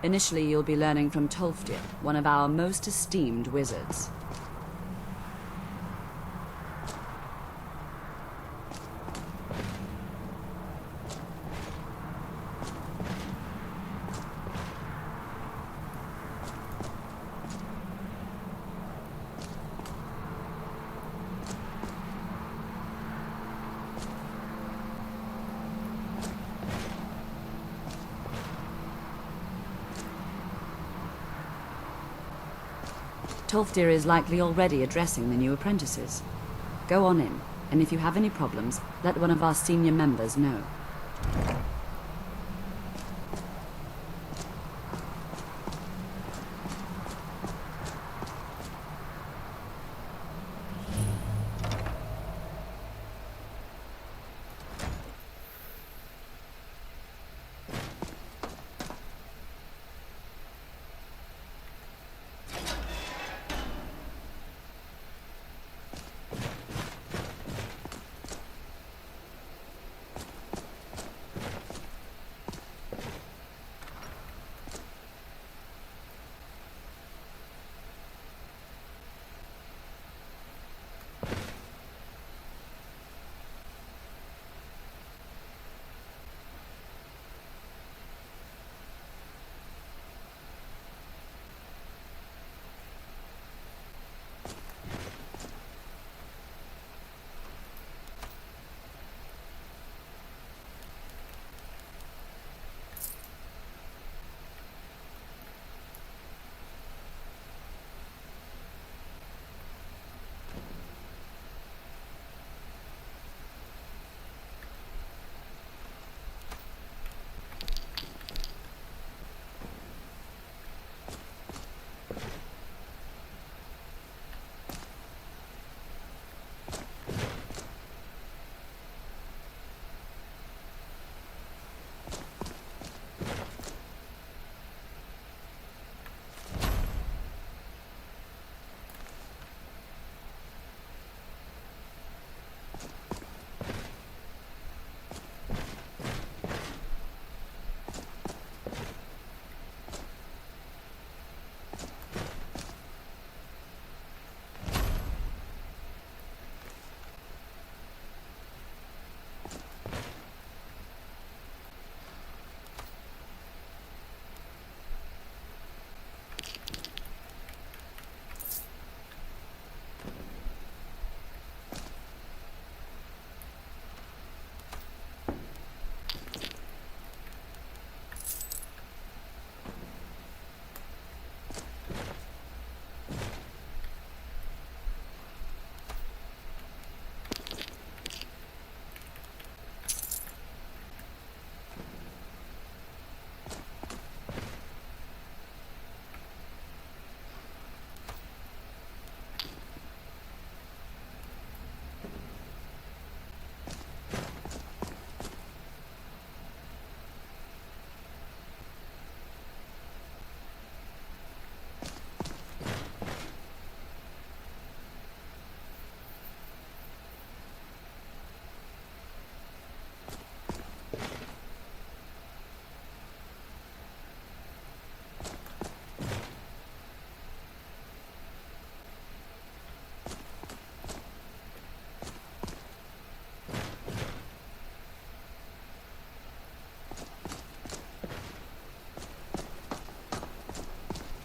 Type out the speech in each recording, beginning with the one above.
Initially, you'll be learning from Tolfdir, one of our most esteemed wizards. Tolfdir is likely already addressing the new apprentices. Go on in, and if you have any problems, let one of our senior members know.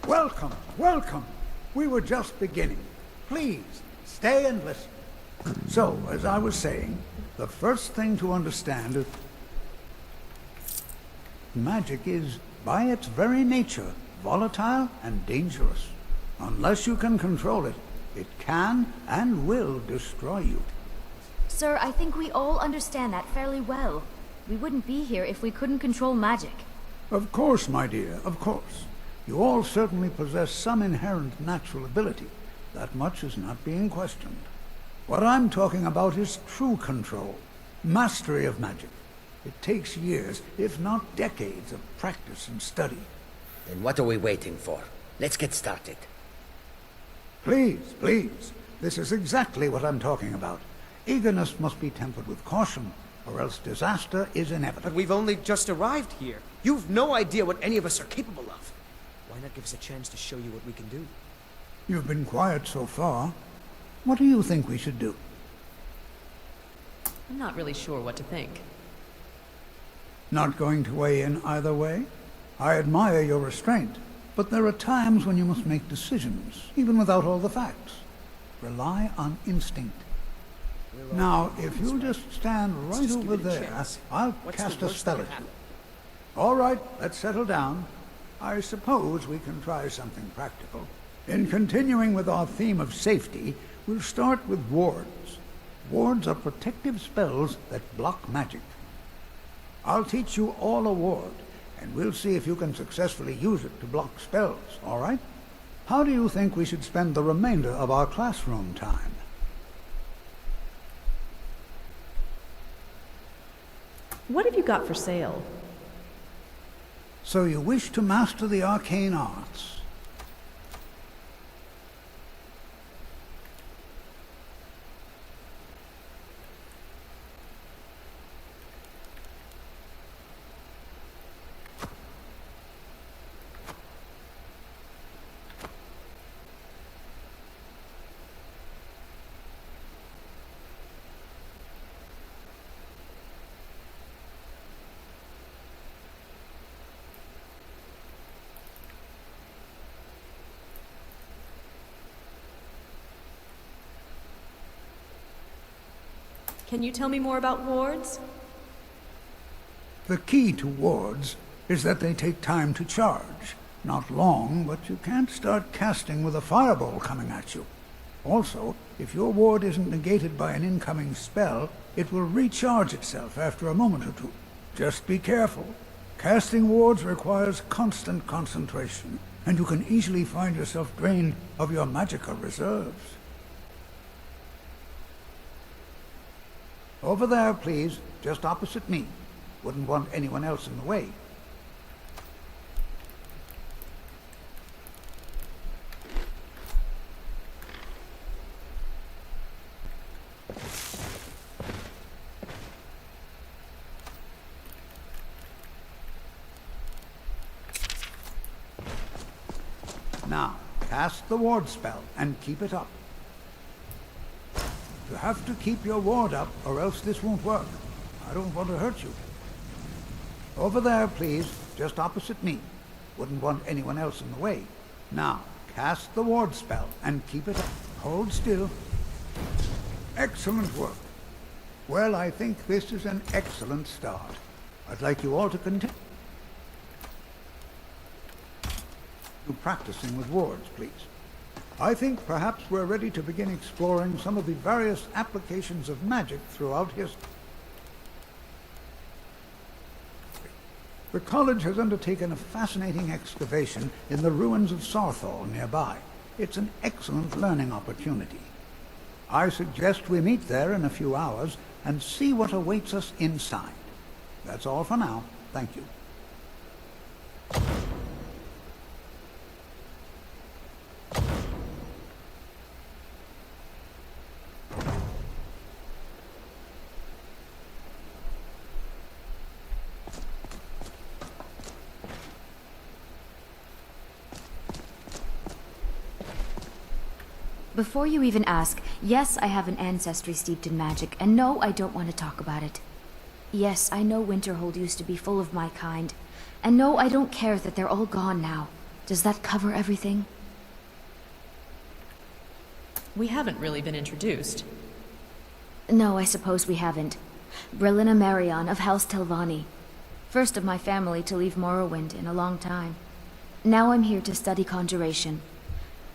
Welcome, welcome. We were just beginning. Please, stay and listen. So, as I was saying, the first thing to understand is magic is, by its very nature, volatile and dangerous. Unless you can control it, it can and will destroy you. Sir, I think we all understand that fairly well. We wouldn't be here if we couldn't control magic. Of course, my dear, of course. You all certainly possess some inherent natural ability. That much is not being questioned. What I'm talking about is true control, mastery of magic. It takes years, if not decades, of practice and study. Then what are we waiting for? Let's get started. Please, please. This is exactly what I'm talking about. Eagerness must be tempered with caution, or else disaster is inevitable. But we've only just arrived here. You've no idea what any of us are capable of. Why not give us a chance to show you what we can do? You've been quiet so far. What do you think we should do? I'm not really sure what to think. Not going to weigh in either way? I admire your restraint, but there are times when you must make decisions, even without all the facts. Rely on instinct. Now, if you'll just stand right just give over it a there, chance. I'll What's cast the a worst spell that at can you. happen? All right, let's settle down. I suppose we can try something practical. In continuing with our theme of safety, we'll start with wards. Wards are protective spells that block magic. I'll teach you all a ward, and we'll see if you can successfully use it to block spells, all right? How do you think we should spend the remainder of our classroom time? What have you got for sale? So you wish to master the arcane arts? Can you tell me more about wards? The key to wards is that they take time to charge. Not long, but you can't start casting with a fireball coming at you. Also, if your ward isn't negated by an incoming spell, it will recharge itself after a moment or two. Just be careful. Casting wards requires constant concentration, and you can easily find yourself drained of your magical reserves. Over there, please, just opposite me. Wouldn't want anyone else in the way. Now, cast the ward spell and keep it up. You have to keep your ward up, or else this won't work. I don't want to hurt you. Over there, please, just opposite me. Wouldn't want anyone else in the way. Now, cast the ward spell and keep it up. Hold still. Excellent work. Well, I think this is an excellent start. I'd like you all to continue practicing with wards, please. I think perhaps we're ready to begin exploring some of the various applications of magic throughout history. The college has undertaken a fascinating excavation in the ruins of Sarthal nearby. It's an excellent learning opportunity. I suggest we meet there in a few hours and see what awaits us inside. That's all for now. Thank you. Before you even ask, yes, I have an ancestry steeped in magic, and no, I don't want to talk about it. Yes, I know Winterhold used to be full of my kind, and no, I don't care that they're all gone now. Does that cover everything? We haven't really been introduced. No, I suppose we haven't. Brillina Marion of House Telvanni. First of my family to leave Morrowind in a long time. Now I'm here to study conjuration.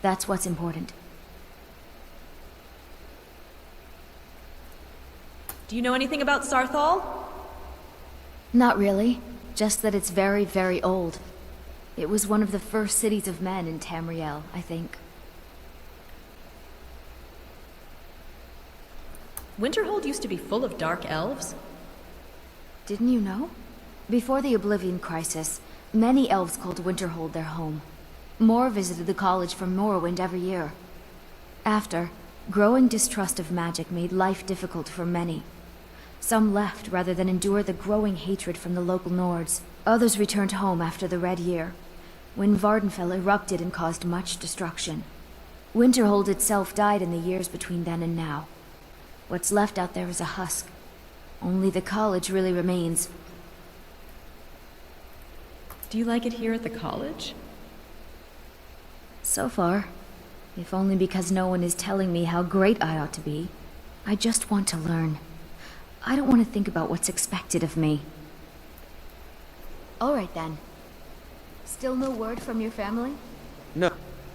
That's what's important. Do you know anything about Sarthal? Not really. Just that it's very, very old. It was one of the first cities of men in Tamriel, I think. Winterhold used to be full of dark elves. Didn't you know? Before the Oblivion Crisis, many elves called Winterhold their home. More visited the college from Morrowind every year. After, growing distrust of magic made life difficult for many. Some left rather than endure the growing hatred from the local Nords. Others returned home after the Red Year, when Vardenfell erupted and caused much destruction. Winterhold itself died in the years between then and now. What's left out there is a husk. Only the college really remains. Do you like it here at the college? So far. If only because no one is telling me how great I ought to be. I just want to learn. I don't want to think about what's expected of me. All right then. Still no word from your family? No.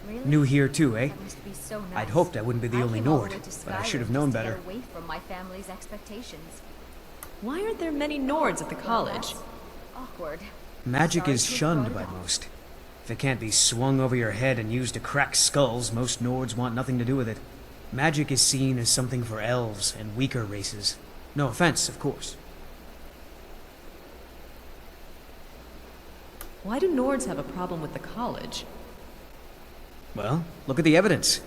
Really? New here too, eh? That must be so nice. I'd hoped I wouldn't be the only came all Nord, the way to but I Skyrim should have known just to better. get away from my family's expectations. Why aren't there many Nords at the college? Awkward. Magic Sorry is to have shunned brought by it up. most. If it can't be swung over your head and used to crack skulls, most Nords want nothing to do with it. Magic is seen as something for elves and weaker races. No offense, of course. Why do Nords have a problem with the college? Well, look at the evidence.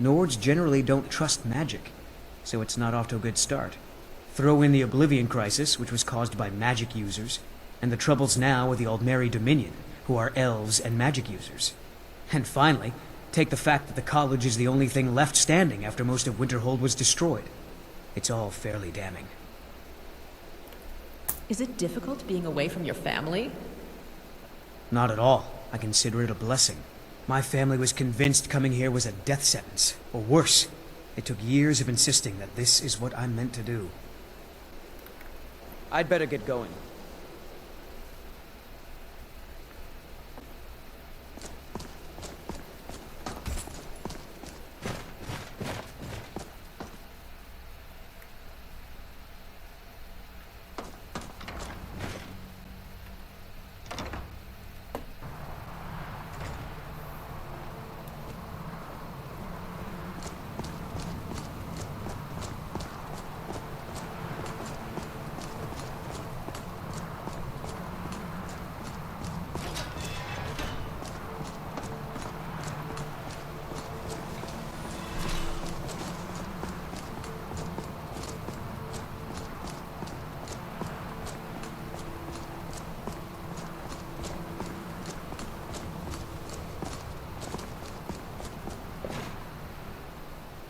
Nords generally don't trust magic, so it's not off to a good start. Throw in the Oblivion Crisis, which was caused by magic users, and the troubles now with the Aldmeri Dominion, who are elves and magic users. And finally, take the fact that the college is the only thing left standing after most of Winterhold was destroyed. It's all fairly damning. Is it difficult being away from your family? Not at all. I consider it a blessing. My family was convinced coming here was a death sentence, or worse. It took years of insisting that this is what I'm meant to do. I'd better get going.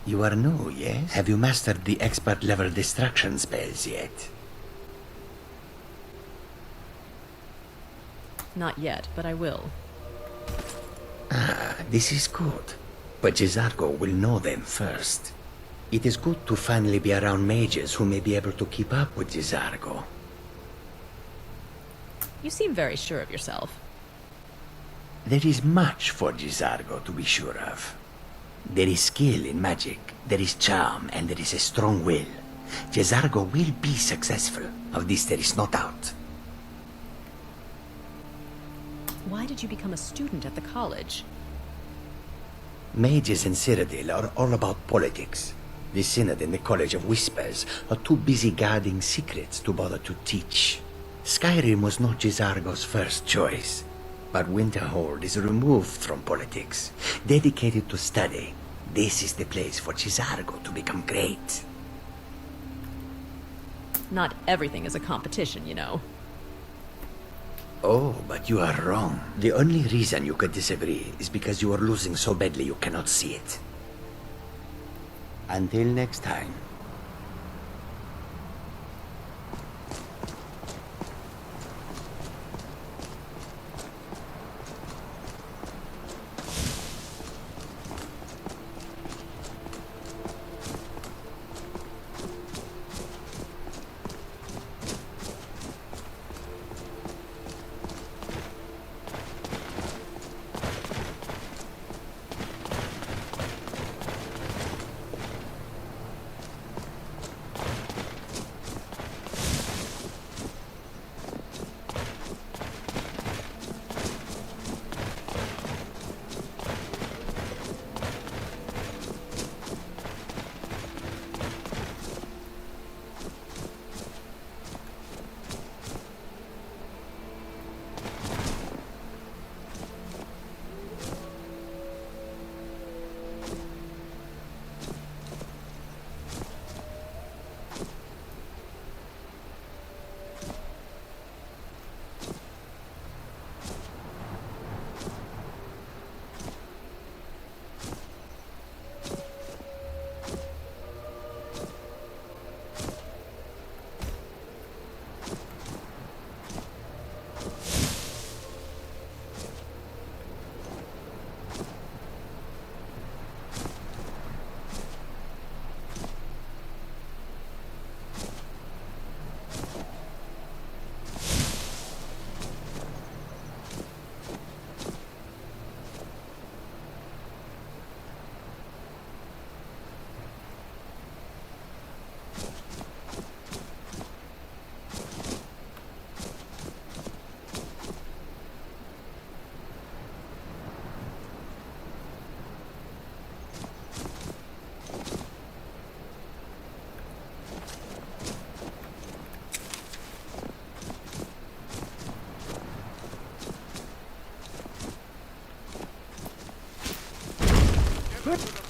You are new, yes? Have you mastered the expert-level distraction spells yet? Not yet, but I will. Ah, this is good. But Jizargo will know them first. It is good to finally be around mages who may be able to keep up with Jizargo. You seem very sure of yourself. There is much for Jizargo to be sure of. There is skill in magic, there is charm, and there is a strong will. Jizargo will be successful. Of this there is no doubt. Why did you become a student at the college? Mages in Cyrodiil are all about politics. The Synod and the College of Whispers are too busy guarding secrets to bother to teach. Skyrim was not Jizargo's first choice, but Winterhold is removed from politics, dedicated to study. This is the place for Jizargo to become great. Not everything is a competition, you know. Oh, but you are wrong. The only reason you could disagree is because you are losing so badly you cannot see it. Until next time.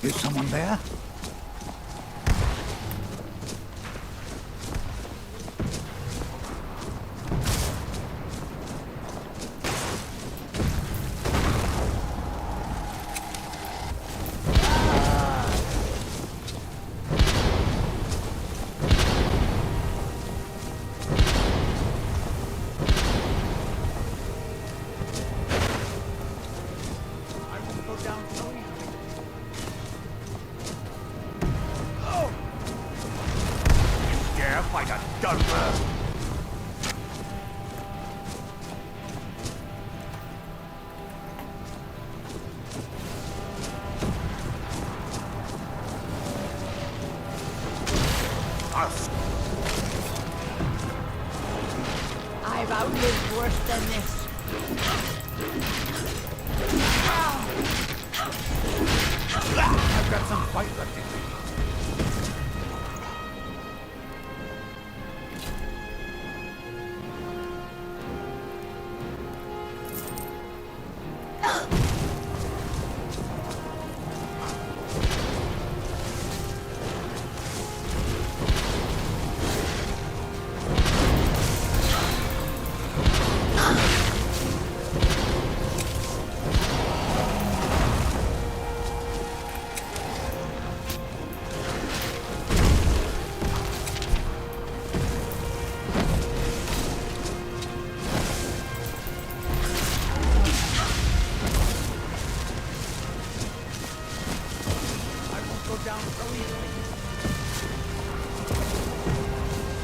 Is someone there? I've outlived worse than this. I've got some fight left in me.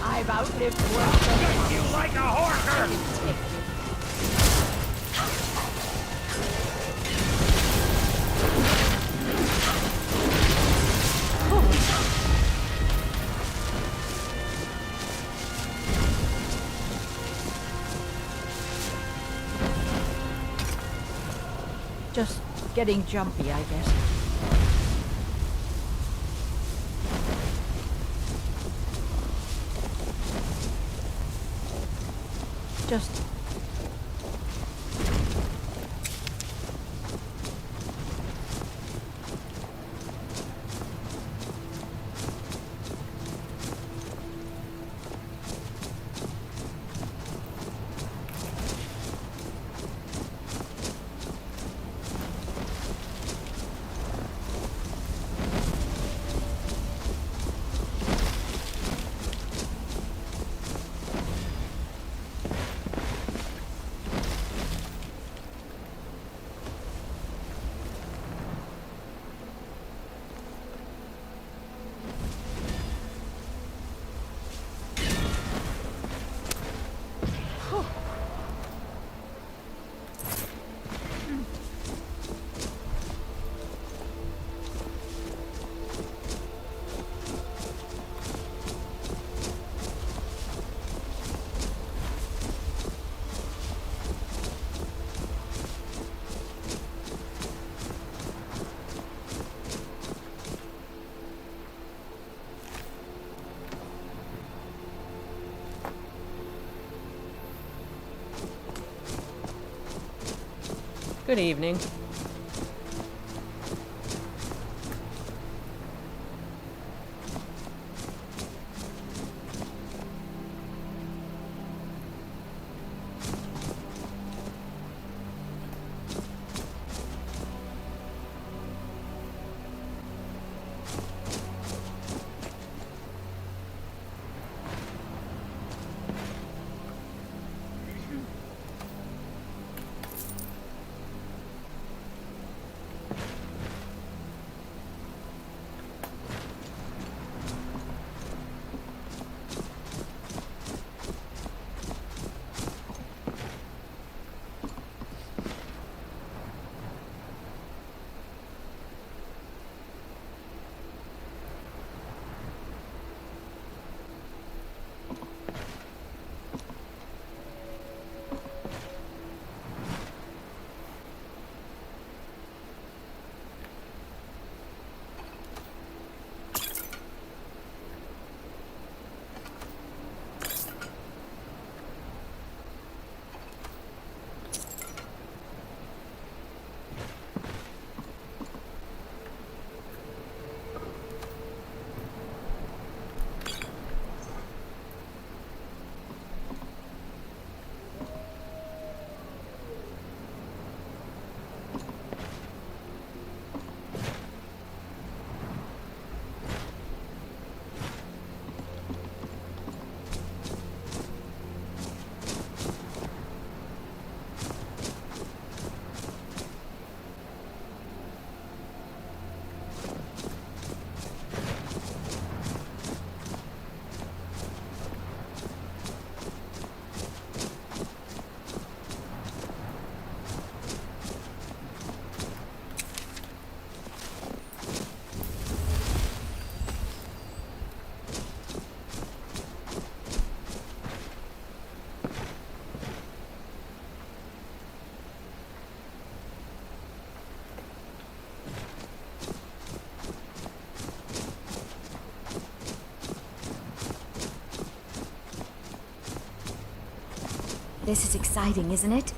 I've outlived worse than this. You like a horker! Just getting jumpy, I guess. Just Good evening. This is exciting, isn't it?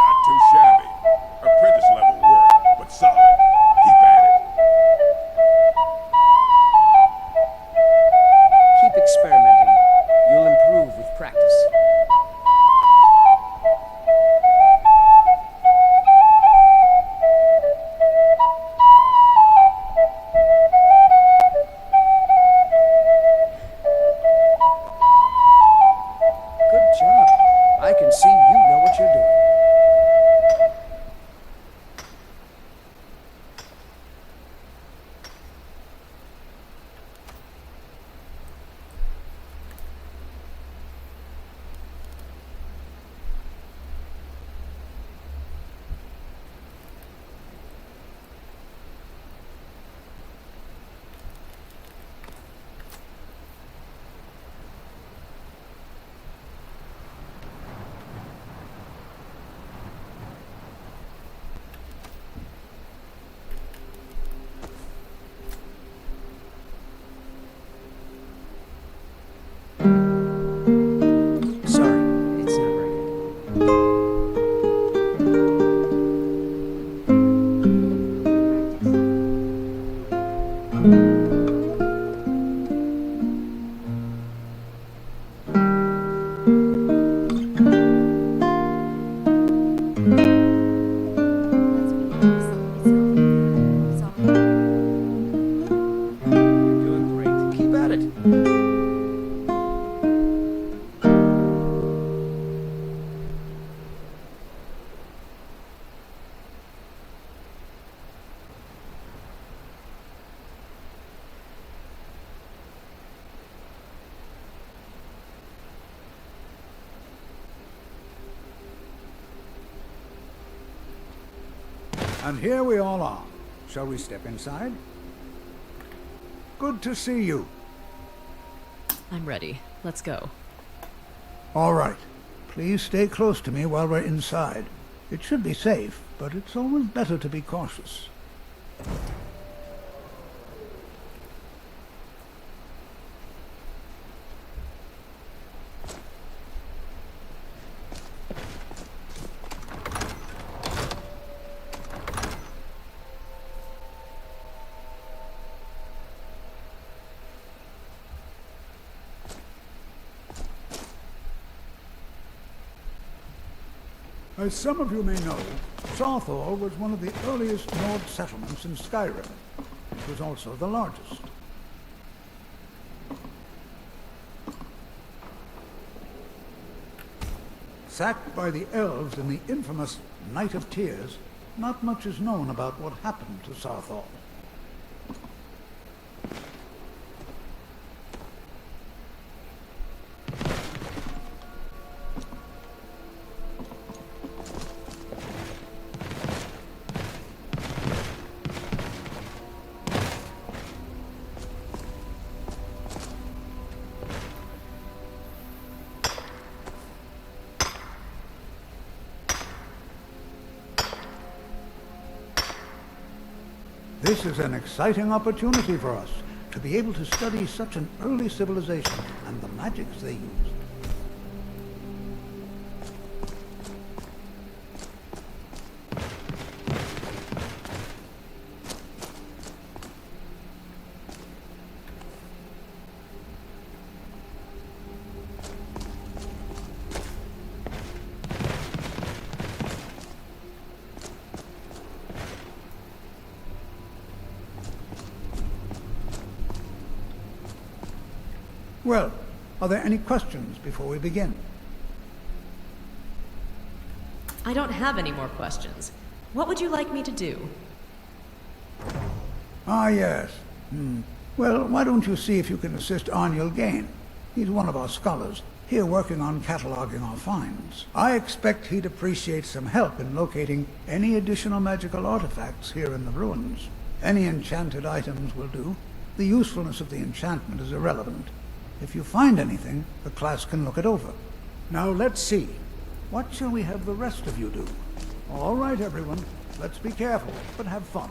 Not too shabby. Apprentice level work, but solid. Keep at it. Keep experimenting. You'll improve with practice. Good job. I can see you know what you're doing. Sorry, it's not very good. You're doing great. Keep at it. And here we all are. Shall we step inside? Good to see you. I'm ready. Let's go. All right. Please stay close to me while we're inside. It should be safe, but it's always better to be cautious. As some of you may know, Southall was one of the earliest Nord settlements in Skyrim. It was also the largest. Sacked by the elves in the infamous Night of Tears, not much is known about what happened to Southall. This is an exciting opportunity for us to be able to study such an early civilization and the magics they used. Well, are there any questions before we begin? I don't have any more questions. What would you like me to do? Ah, yes. Well, why don't you see if you can assist Arniel Gain? He's one of our scholars, here working on cataloging our finds. I expect he'd appreciate some help in locating any additional magical artifacts here in the ruins. Any enchanted items will do. The usefulness of the enchantment is irrelevant. If you find anything, the class can look it over. Now let's see. What shall we have the rest of you do? All right, everyone. Let's be careful, but have fun.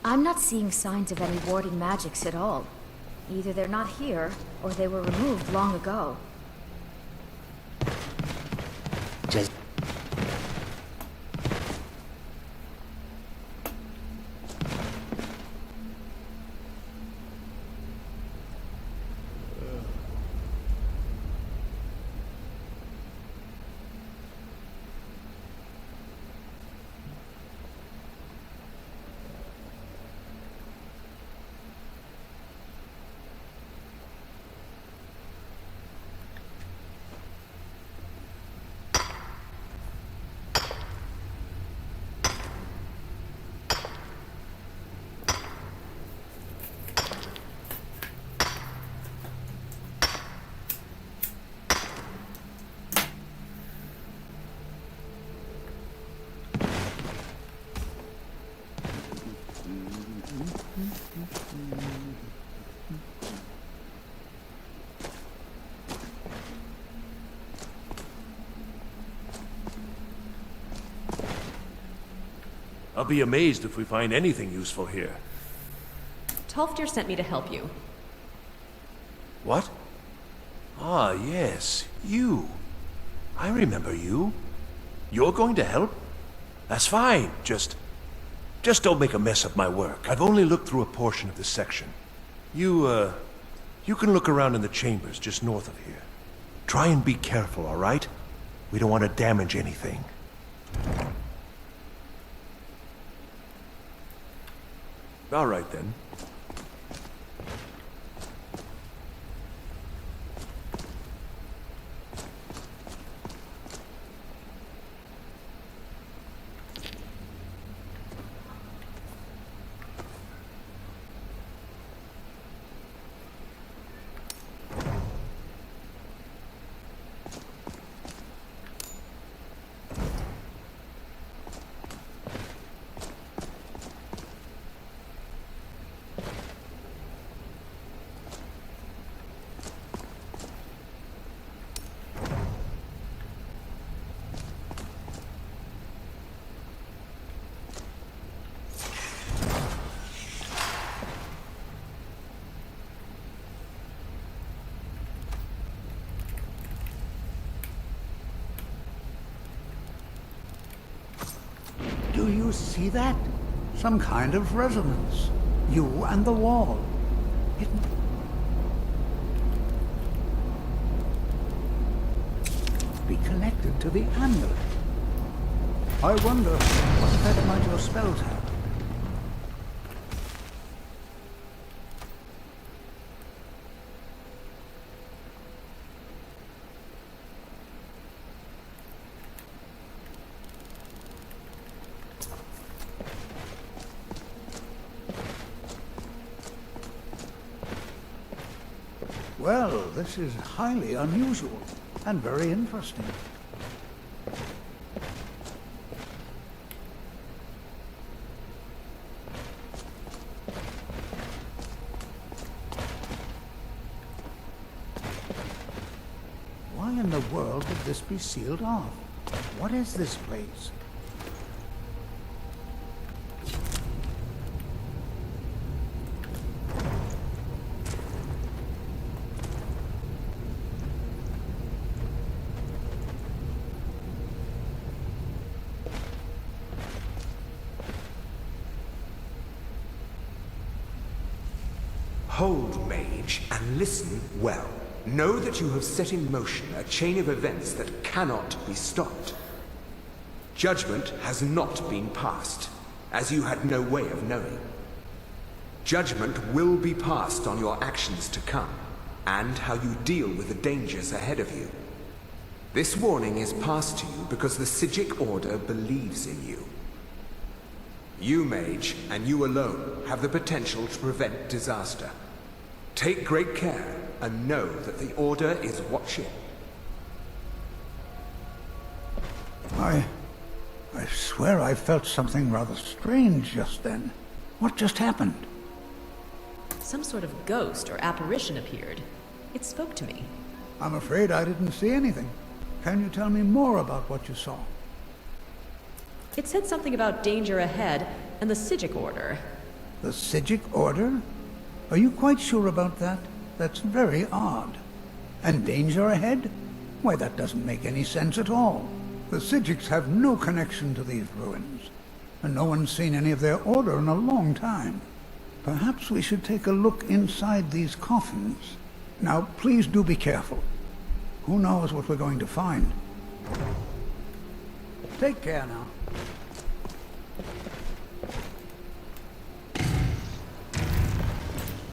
I'm not seeing signs of any warding magics at all. Either they're not here, or they were removed long ago. Just I'll be amazed if we find anything useful here. Tolfdir sent me to help you. What? Ah, yes, you. I remember you. You're going to help? That's fine. Just don't make a mess of my work. I've only looked through a portion of this section. You can look around in the chambers just north of here. Try and be careful, all right? We don't want to damage anything. All right, then. Do you see that? Some kind of resonance. You and the wall. It... be connected to the amulet. I wonder what effect might your spells have. Well, this is highly unusual and very interesting. Why in the world would this be sealed off? What is this place? Hold, mage, and listen well. Know that you have set in motion a chain of events that cannot be stopped. Judgment has not been passed, as you had no way of knowing. Judgment will be passed on your actions to come, and how you deal with the dangers ahead of you. This warning is passed to you because the Psijic Order believes in you. You, mage, and you alone, have the potential to prevent disaster. Take great care, and know that the Order is watching. I swear I felt something rather strange just then. What just happened? Some sort of ghost or apparition appeared. It spoke to me. I'm afraid I didn't see anything. Can you tell me more about what you saw? It said something about danger ahead and the Psijic Order. The Psijic Order? Are you quite sure about that? That's very odd. And danger ahead? Why, that doesn't make any sense at all. The Psijics have no connection to these ruins, and no one's seen any of their order in a long time. Perhaps we should take a look inside these coffins. Now, please do be careful. Who knows what we're going to find? Take care now.